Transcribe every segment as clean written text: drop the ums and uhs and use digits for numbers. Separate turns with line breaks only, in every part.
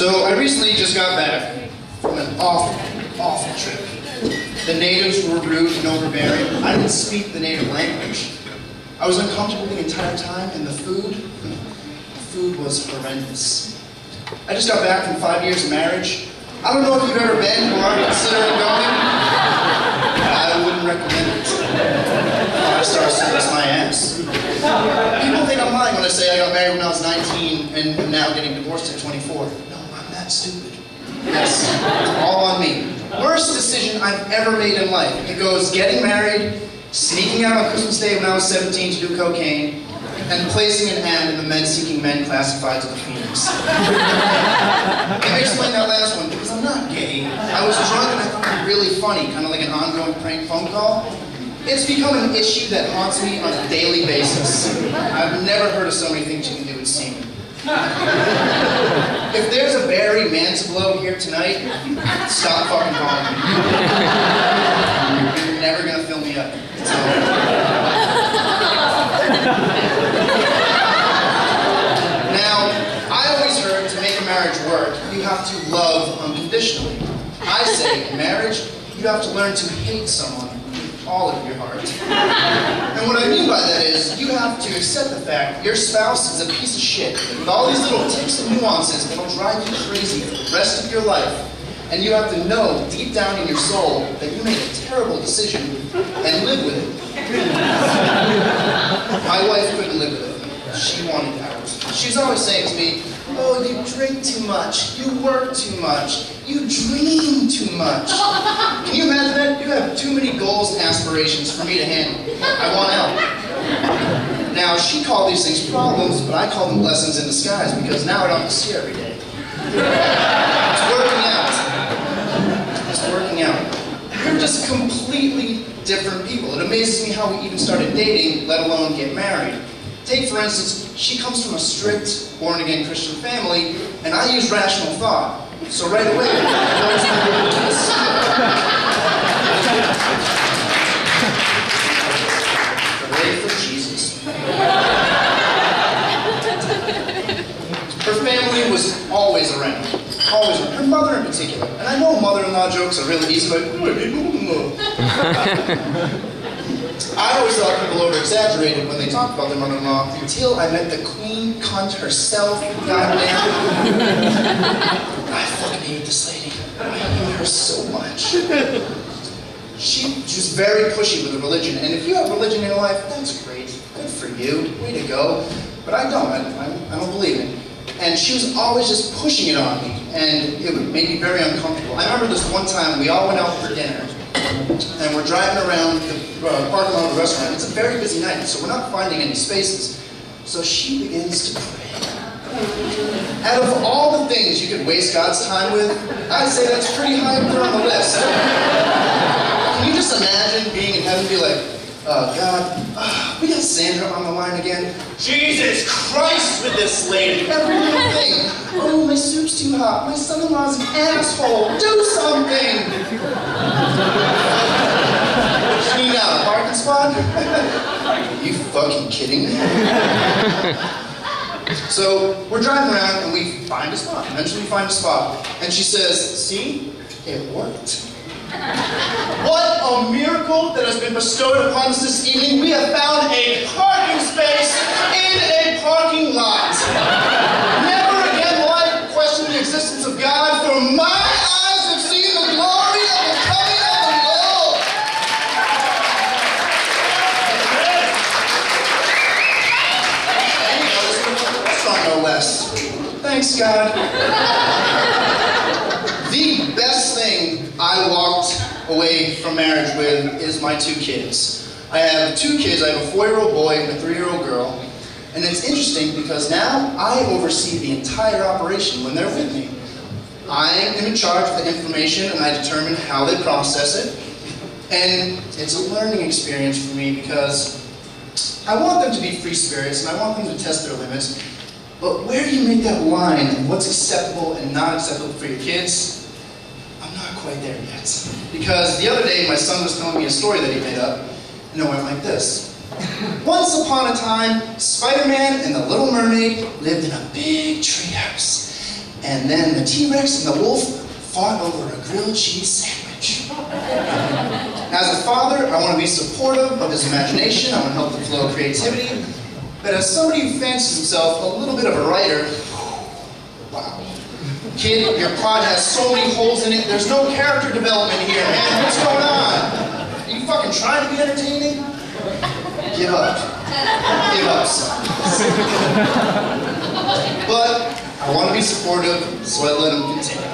So I recently just got back from an awful trip. The natives were rude and overbearing. I didn't speak the native language. I was uncomfortable the entire time, and the food was horrendous. I just got back from 5 years of marriage. I don't know if you've ever been or are considering going. I wouldn't recommend it. 5-star service my ass. People think I'm lying when I say I got married when I was 19 and am now getting divorced at 24. No, I'm that stupid. Yes, all on me. Worst decision I've ever made in life. It goes getting married, sneaking out on Christmas Day when I was 17 to do cocaine, and placing an ad in the Men Seeking Men classifieds of the Phoenix. Let me explain that last one, because I'm not gay. I was drunk and I thought it was really funny, kind of like an ongoing prank phone call. It's become an issue that haunts me on a daily basis. I've never heard of so many things you can do with semen. If there's a Barry Manilow here tonight, stop fucking calling me. You're never gonna fill me up. Now, I always heard to make a marriage work, you have to love unconditionally. I say, in marriage, you have to learn to hate someone with all of your heart. And what I mean by that is, you have to accept the fact your spouse is a piece of shit with all these little tics and nuances that'll drive you crazy for the rest of your life. And you have to know, deep down in your soul, that you made a terrible decision and live with it. My wife couldn't live with it. She wanted out. She was always saying to me, oh, you drink too much, you work too much, you dream too much. Can you imagine that? You have too many goals and aspirations for me to handle. I want out. Now, she called these things problems, but I call them blessings in disguise because now I don't have to see her every day. It's working out. It's working out. We're just completely different people. It amazes me how we even started dating, let alone get married. Take, for instance, she comes from a strict, born-again Christian family, and I use rational thought. So right away, pray for Jesus. Her family was always around. Always around. Her mother in particular. And I know mother-in-law jokes are really easy, but I always thought people over-exaggerated when they talked about their mother-in-law until I met the queen cunt herself. Goddamn. I fucking hate this lady. I hate her so much. She was very pushy with the religion, and if you have religion in your life, that's great. Good for you. Way to go. But I don't. I don't believe it. And she was always just pushing it on me, and it made me very uncomfortable. I remember this one time we all went out for dinner, and we're driving around the parking lot of the restaurant. It's a very busy night, so we're not finding any spaces. So she begins to pray. Out of all the things you could waste God's time with, I'd say that's pretty high up there on the list. Can you just imagine being in heaven and be like, God, we got Sandra on the line again. Jesus Christ with this lady. Every little thing. Oh, my soup's too hot. My son-in-law's an asshole. Do something. Clean out a parking spot? Are you fucking kidding me? So we're driving around and we find a spot. Eventually we find a spot. And she says, see, it worked. What a miracle that has been bestowed upon us this evening. We have found a parking space in a parking lot. Never again will I question the existence of God, for my eyes have seen the glory of the coming of the Lord. No less. Thanks, God. The best thing I walked away from marriage with is my 2 kids. I have 2 kids. I have a 4-year-old boy and a 3-year-old girl. And it's interesting because now I oversee the entire operation when they're with me. I am in charge of the information and I determine how they process it. And it's a learning experience for me because I want them to be free spirits and I want them to test their limits. But where do you make that line of what's acceptable and not acceptable for your kids? I'm not quite there yet. Because the other day, my son was telling me a story that he made up, and it went like this. Once upon a time, Spider-Man and the Little Mermaid lived in a big treehouse. And then the T-Rex and the wolf fought over a grilled cheese sandwich. As a father, I want to be supportive of his imagination. I want to help the flow of creativity. But as somebody who fancies himself a little bit of a writer, wow. Kid, your plot has so many holes in it. There's no character development here, man. What's going on? Are you fucking trying to be entertaining? Give up. Give up, son. But I want to be supportive, so I let him continue.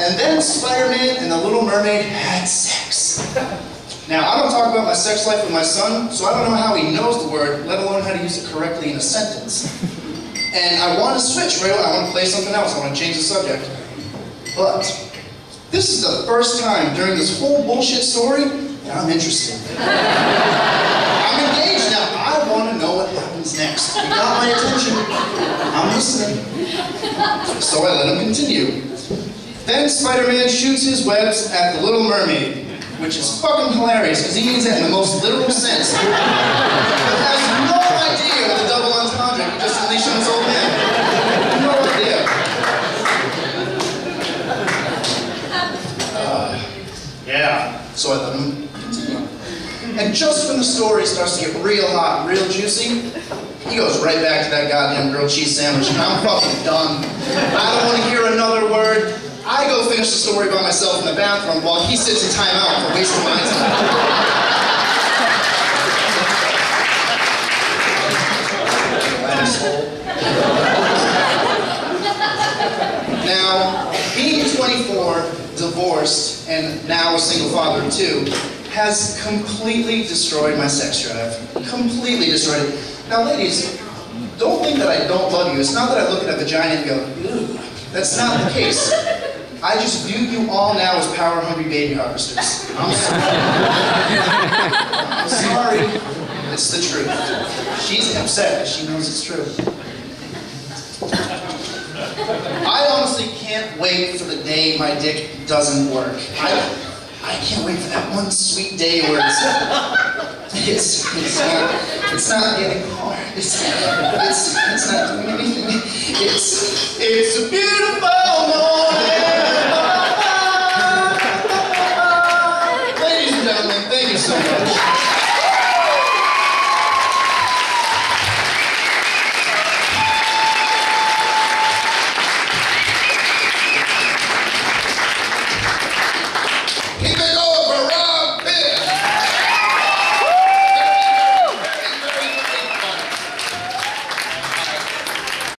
And then Spider-Man and the Little Mermaid had sex. Now, I don't talk about my sex life with my son, so I don't know how he knows the word, let alone how to use it correctly in a sentence. And I want to switch right away. I want to play something else. I want to change the subject. But this is the first time during this whole bullshit story that I'm interested. I'm engaged now. I want to know what happens next. You got my attention. I'm listening. So I let him continue. Then Spider-Man shoots his webs at the Little Mermaid, which is fucking hilarious because he means that in the most literal sense. But has no idea of the double entendre. He just unleashed on his old man. No idea. Yeah. So I let him continue. And just when the story starts to get real hot, real juicy, he goes right back to that goddamn grilled cheese sandwich, and I'm fucking done. I don't want to hear another word. I go finish the story by myself in the bathroom while he sits in timeout for wasting my time. Asshole. Now, being 24, divorced, and now a single father of 2, has completely destroyed my sex drive. Completely destroyed it. Now, ladies, don't think that I don't love you. It's not that I look at a vagina and go, ew. That's not the case. I just view you all now as power-hungry baby harvesters. I'm sorry. I'm sorry. It's the truth. She's upset because she knows it's true. I honestly can't wait for the day my dick doesn't work. I can't wait for that one sweet day where it's not getting hard. It's not doing anything. It's a beautiful morning. Ladies and gentlemen, thank you so much.